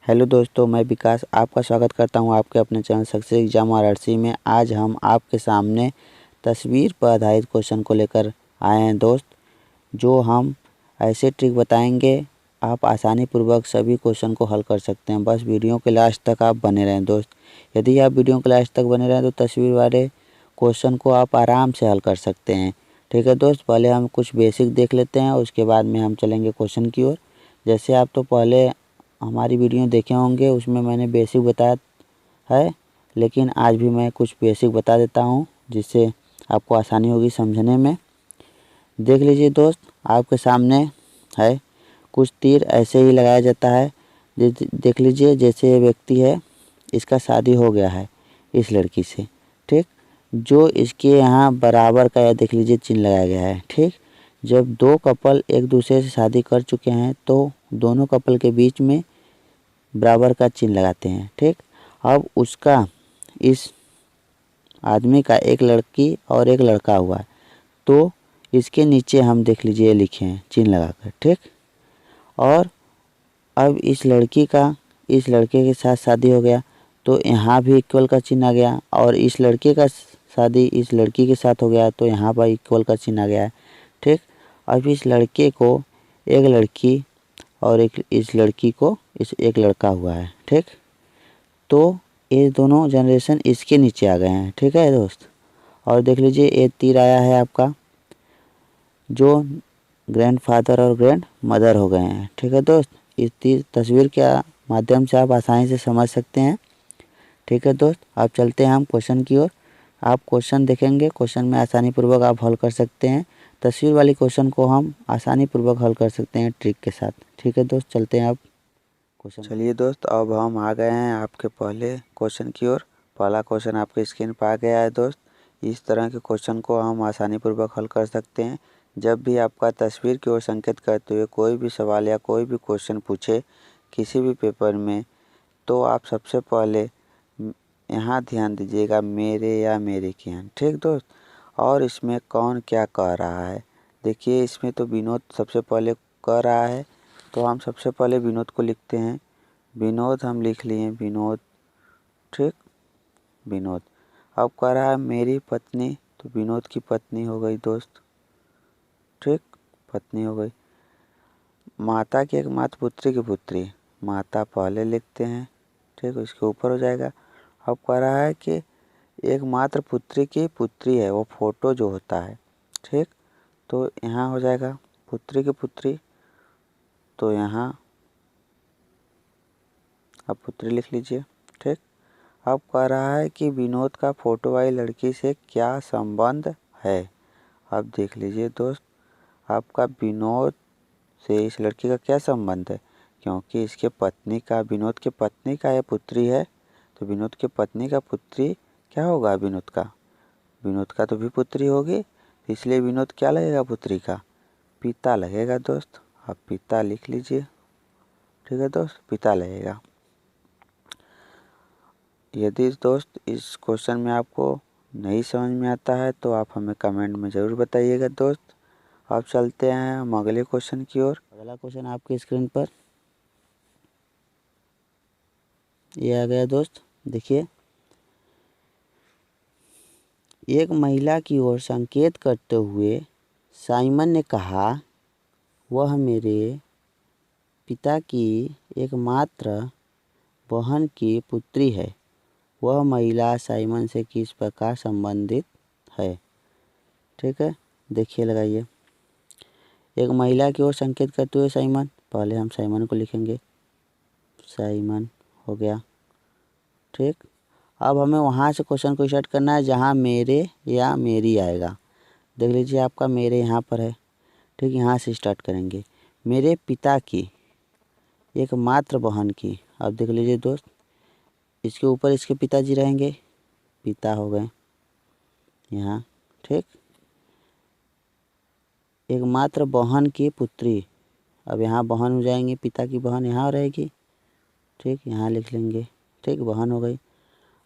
Hello दोस्तों, मैं विकास आपका स्वागत करता हूं आपके अपने चैनल सक्सेस एग्जाम वाराणसी में। आज हम आपके सामने तस्वीर पर आधारित क्वेश्चन को लेकर आए हैं दोस्त, जो हम ऐसे ट्रिक बताएंगे आप आसानी पूर्वक सभी क्वेश्चन को हल कर सकते हैं। बस वीडियो के लास्ट तक आप बने रहें दोस्त। यदि आप वीडियो के लास्ट तक बने रहें तो तस्वीर वाले क्वेश्चन को आप आराम से हल कर सकते हैं। ठीक है दोस्त, पहले हम कुछ बेसिक देख लेते हैं, उसके बाद में हम चलेंगे क्वेश्चन की ओर। जैसे आप तो पहले हमारी वीडियो देखे होंगे, उसमें मैंने बेसिक बताया है, लेकिन आज भी मैं कुछ बेसिक बता देता हूं जिससे आपको आसानी होगी समझने में। देख लीजिए दोस्त, आपके सामने है कुछ तीर ऐसे ही लगाया जाता है। देख लीजिए, जैसे ये व्यक्ति है, इसका शादी हो गया है इस लड़की से। ठीक, जो इसके यहाँ बराबर का देख लीजिए चिन्ह लगाया गया है। ठीक, जब दो कपल एक दूसरे से शादी कर चुके हैं तो दोनों कपल के बीच में बराबर का चिन्ह लगाते हैं। ठीक, अब उसका इस आदमी का एक लड़की और एक लड़का हुआ है, तो इसके नीचे हम देख लीजिए लिखे हैं चिन्ह लगाकर। ठीक, और अब इस लड़की का इस लड़के के साथ शादी हो गया तो यहाँ भी इक्वल का चिन्ह आ गया, और इस लड़के का शादी इस लड़की के साथ हो गया तो यहाँ पर इक्वल का चिन्ह आ गया है। ठीक, अब इस लड़के को एक लड़की और इस लड़की को एक लड़का हुआ है। ठीक, तो ये दोनों जनरेशन इसके नीचे आ गए हैं। ठीक है दोस्त, और देख लीजिए ये तीर आया है आपका, जो ग्रैंडफादर और ग्रैंड मदर हो गए हैं। ठीक है दोस्त, इस तीर तस्वीर के माध्यम से आप आसानी से समझ सकते हैं। ठीक है दोस्त, आप चलते हैं हम क्वेश्चन की ओर। आप क्वेश्चन देखेंगे, क्वेश्चन में आसानी पूर्वक आप हल कर सकते हैं। तस्वीर वाली क्वेश्चन को हम आसानी पूर्वक हल कर सकते हैं ट्रिक के साथ। ठीक है दोस्त, चलते हैं आप क्वेश्चन। चलिए दोस्त, अब हम आ गए हैं आपके पहले क्वेश्चन की ओर। पहला क्वेश्चन आपके स्क्रीन पर आ गया है दोस्त। इस तरह के क्वेश्चन को हम आसानी पूर्वक हल कर सकते हैं। जब भी आपका तस्वीर की ओर संकेत करते हुए कोई भी सवाल या कोई भी क्वेश्चन पूछे किसी भी पेपर में, तो आप सबसे पहले यहाँ ध्यान दीजिएगा मेरे या मेरे के यहाँ। ठीक दोस्त, और इसमें कौन क्या कह रहा है। देखिए, इसमें तो विनोद सबसे पहले कह रहा है, तो हम सबसे पहले विनोद को लिखते हैं। विनोद हम लिख लिए, विनोद। ठीक, विनोद। अब कह रहा है मेरी पत्नी, तो विनोद की पत्नी हो गई दोस्त। ठीक, पत्नी हो गई। माता की एकमात्र पुत्री की पुत्री, माता पहले लिखते हैं। ठीक, इसके ऊपर हो जाएगा। अब कह रहा है कि एकमात्र पुत्री की पुत्री है, वो फोटो जो होता है। ठीक, तो यहाँ हो जाएगा पुत्री की पुत्री, तो यहाँ आप पुत्री लिख लीजिए। ठीक, अब कह रहा है कि विनोद का फोटो वाली लड़की से क्या संबंध है। अब देख लीजिए दोस्त, आपका विनोद से इस लड़की का क्या संबंध है, क्योंकि इसके पत्नी का, विनोद के पत्नी का यह पुत्री है, तो विनोद के पत्नी का पुत्री क्या होगा, विनोद का तो भी पुत्री होगी, इसलिए विनोद क्या लगेगा पुत्री का, पिता लगेगा दोस्त। आप पिता लिख लीजिए। ठीक है दोस्त, पिता लगेगा। यदि दोस्त इस क्वेश्चन में आपको नहीं समझ में आता है तो आप हमें कमेंट में ज़रूर बताइएगा दोस्त। अब चलते हैं हम अगले क्वेश्चन की ओर। अगला क्वेश्चन आपकी स्क्रीन पर ये आ गया दोस्त। देखिए, एक महिला की ओर संकेत करते हुए साइमन ने कहा, वह मेरे पिता की एकमात्र बहन की पुत्री है। वह महिला साइमन से किस प्रकार संबंधित है। ठीक है, देखिए लगाइए। एक महिला की ओर संकेत करते हुए साइमन, पहले हम साइमन को लिखेंगे, साइमन हो गया। ठीक, अब हमें वहाँ से क्वेश्चन को स्टार्ट करना है जहाँ मेरे या मेरी आएगा। देख लीजिए, आपका मेरे यहाँ पर है। ठीक, यहाँ से स्टार्ट करेंगे। मेरे पिता की एकमात्र बहन की, अब देख लीजिए दोस्त, इसके ऊपर इसके पिताजी रहेंगे, पिता हो गए यहाँ। ठीक, एकमात्र बहन की पुत्री, अब यहाँ बहन हो जाएंगे, पिता की बहन यहाँ रहेगी। ठीक, यहाँ लिख लेंगे। ठीक, बहन हो गई।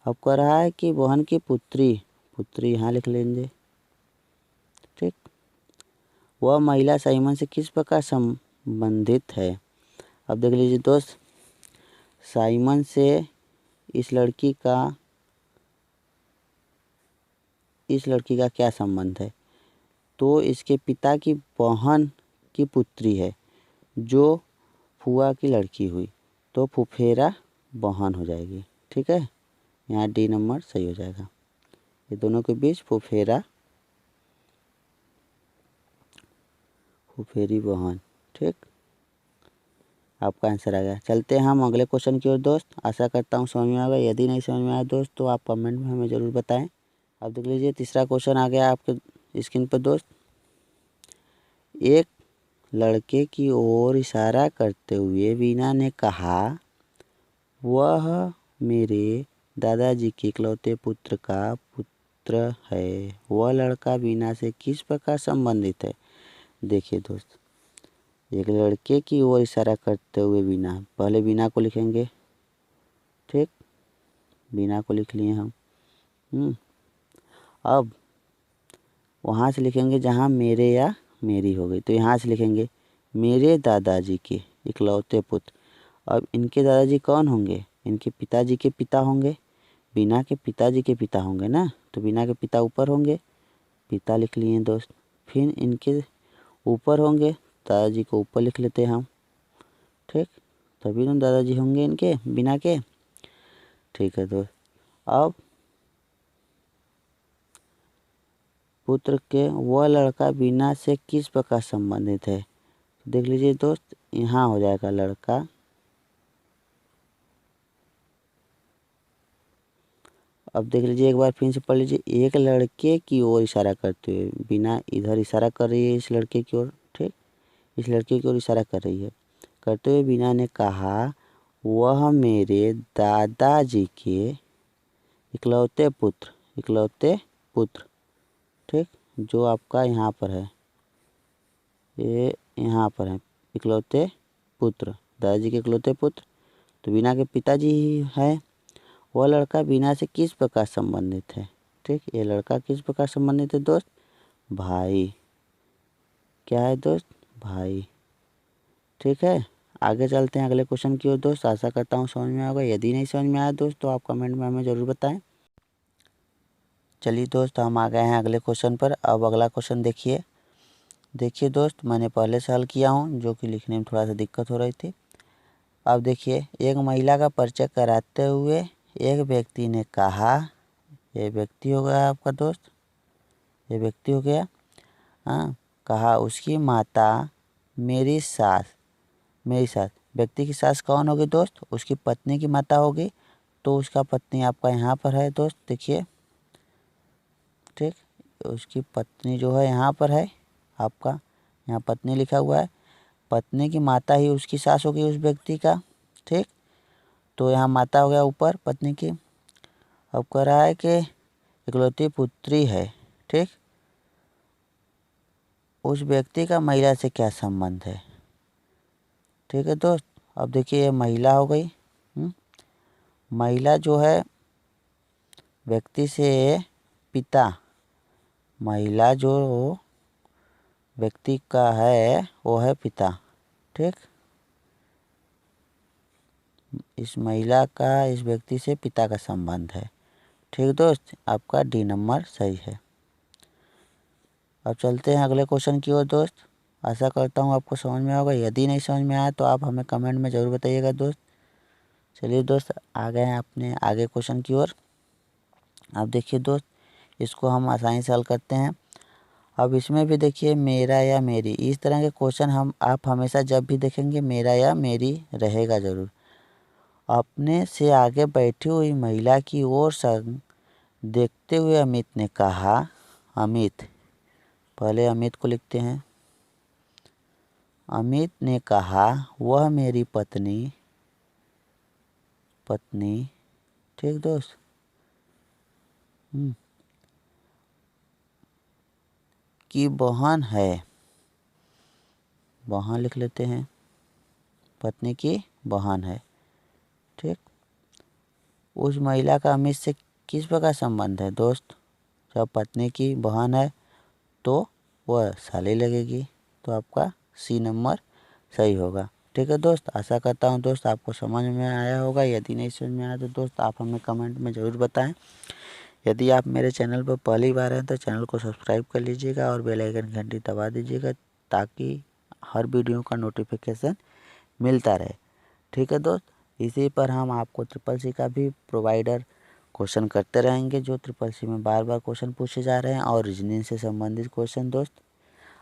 अब कह रहा है कि बहन की पुत्री, पुत्री यहाँ लिख लेंगे। ठीक, वह महिला साइमन से किस प्रकार संबंधित है। अब देख लीजिए दोस्त, साइमन से इस लड़की का क्या संबंध है? तो इसके पिता की बहन की पुत्री है जो फुआ की लड़की हुई, तो फुफेरा बहन हो जाएगी। ठीक है, यहाँ डी नंबर सही हो जाएगा। ये दोनों के बीच फुफेरी बहन। ठीक, आपका आंसर आ गया। चलते हैं हम अगले क्वेश्चन की ओर दोस्त। आशा करता हूँ समझ में आ गया। यदि नहीं समझ में आया दोस्त तो आप कमेंट में हमें ज़रूर बताएं। अब देख लीजिए तीसरा क्वेश्चन आ गया आपके स्क्रीन पर दोस्त। एक लड़के की ओर इशारा करते हुए वीना ने कहा, वह मेरे दादाजी के इकलौते पुत्र का पुत्र है। वह लड़का वीना से किस प्रकार संबंधित है? देखिए दोस्त, एक लड़के की ओर इशारा करते हुए वीना, पहले वीना को लिखेंगे। ठीक, वीना को लिख लिए हम। अब वहाँ से लिखेंगे जहाँ मेरे या मेरी हो गई, तो यहाँ से लिखेंगे मेरे दादाजी के इकलौते पुत्र। अब इनके दादाजी कौन होंगे? इनके पिताजी के पिता होंगे, वीना के पिताजी के पिता होंगे ना, तो वीना के पिता ऊपर होंगे, पिता लिख लिए दोस्त। फिर इनके ऊपर होंगे, दादाजी को ऊपर लिख लेते हैं हम। ठीक, तभी तो दादाजी होंगे इनके वीना के। ठीक है दोस्त, अब पुत्र के वह लड़का वीना से किस प्रकार संबंधित है? देख लीजिए दोस्त, यहाँ हो जाएगा लड़का। अब देख लीजिए एक बार फिर से पढ़ लीजिए। एक लड़के की ओर इशारा करते हुए, वीना इधर इशारा कर रही है इस लड़के की ओर। ठीक, इस लड़के की ओर इशारा कर रही है। करते हुए वीना ने कहा, वह मेरे दादाजी के इकलौते पुत्र। ठीक, जो आपका यहाँ पर है, ये यहाँ पर है इकलौते पुत्र, दादाजी के इकलौते पुत्र, तो वीना के पिताजी ही है। वह लड़का वीना से किस प्रकार संबंधित है? ठीक, ये लड़का किस प्रकार संबंधित है दोस्त? भाई। क्या है दोस्त? भाई। ठीक है, आगे चलते हैं अगले क्वेश्चन की ओर दोस्त। आशा करता हूँ समझ में आएगा। यदि नहीं समझ में आया दोस्त तो आप कमेंट में हमें ज़रूर बताएं। चलिए दोस्त, हम आ गए हैं अगले क्वेश्चन पर। अब अगला क्वेश्चन देखिए दोस्त, मैंने पहले से हल किया हूँ, जो कि लिखने में थोड़ा सा दिक्कत हो रही थी। अब देखिए, एक महिला का परिचय कराते हुए एक व्यक्ति ने कहा, ये व्यक्ति हो गया आपका दोस्त, ये व्यक्ति हो गया। हाँ, कहा उसकी माता मेरी सास। व्यक्ति की सास कौन होगी दोस्त? उसकी पत्नी की माता होगी। तो उसका पत्नी आपका यहाँ पर है दोस्त, देखिए। ठीक, उसकी पत्नी जो है यहाँ पर है आपका, यहाँ पत्नी लिखा हुआ है। पत्नी की माता ही उसकी सास होगी उस व्यक्ति का। ठीक, तो यहाँ माता हो गया ऊपर पत्नी की। अब कह रहा है कि इकलौती पुत्री है। ठीक, उस व्यक्ति का महिला से क्या संबंध है? ठीक है दोस्त, अब देखिए ये महिला हो गई। महिला जो है व्यक्ति से पिता, महिला जो व्यक्ति का है वो है पिता। ठीक, इस महिला का इस व्यक्ति से पिता का संबंध है। ठीक दोस्त, आपका डी नंबर सही है। अब चलते हैं अगले क्वेश्चन की ओर दोस्त। आशा करता हूँ आपको समझ में होगा। यदि नहीं समझ में आया तो आप हमें कमेंट में ज़रूर बताइएगा दोस्त। चलिए दोस्त, आ गए हैं अपने आगे क्वेश्चन की ओर। अब देखिए दोस्त, इसको हम आसानी से हल करते हैं। अब इसमें भी देखिए मेरा या मेरी, इस तरह के क्वेश्चन आप हमेशा जब भी देखेंगे मेरा या मेरी रहेगा ज़रूर। अपने से आगे बैठी हुई महिला की ओर संग देखते हुए अमित ने कहा, पहले अमित को लिखते हैं। अमित ने कहा, वह मेरी पत्नी। ठीक दोस्त, की बहन है। बहन लिख लेते हैं, पत्नी की बहन है। ठीक, उस महिला का अमित से किस प्रकार संबंध है दोस्त? जब पत्नी की बहन है तो वह साली लगेगी, तो आपका सी नंबर सही होगा। ठीक है दोस्त, आशा करता हूँ दोस्त आपको समझ में आया होगा। यदि नहीं समझ में आया तो दोस्त आप हमें कमेंट में ज़रूर बताएं। यदि आप मेरे चैनल पर पहली बार हैं तो चैनल को सब्सक्राइब कर लीजिएगा और बेल आइकन घंटी दबा दीजिएगा, ताकि हर वीडियो का नोटिफिकेशन मिलता रहे। ठीक है दोस्त, इसी पर हम आपको CCC का भी प्रोवाइडर क्वेश्चन करते रहेंगे, जो CCC में बार बार क्वेश्चन पूछे जा रहे हैं और रीजनिंग से संबंधित क्वेश्चन दोस्त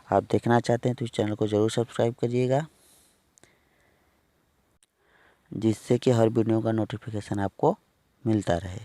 आप देखना चाहते हैं तो इस चैनल को ज़रूर सब्सक्राइब करिएगा, जिससे कि हर वीडियो का नोटिफिकेशन आपको मिलता रहे।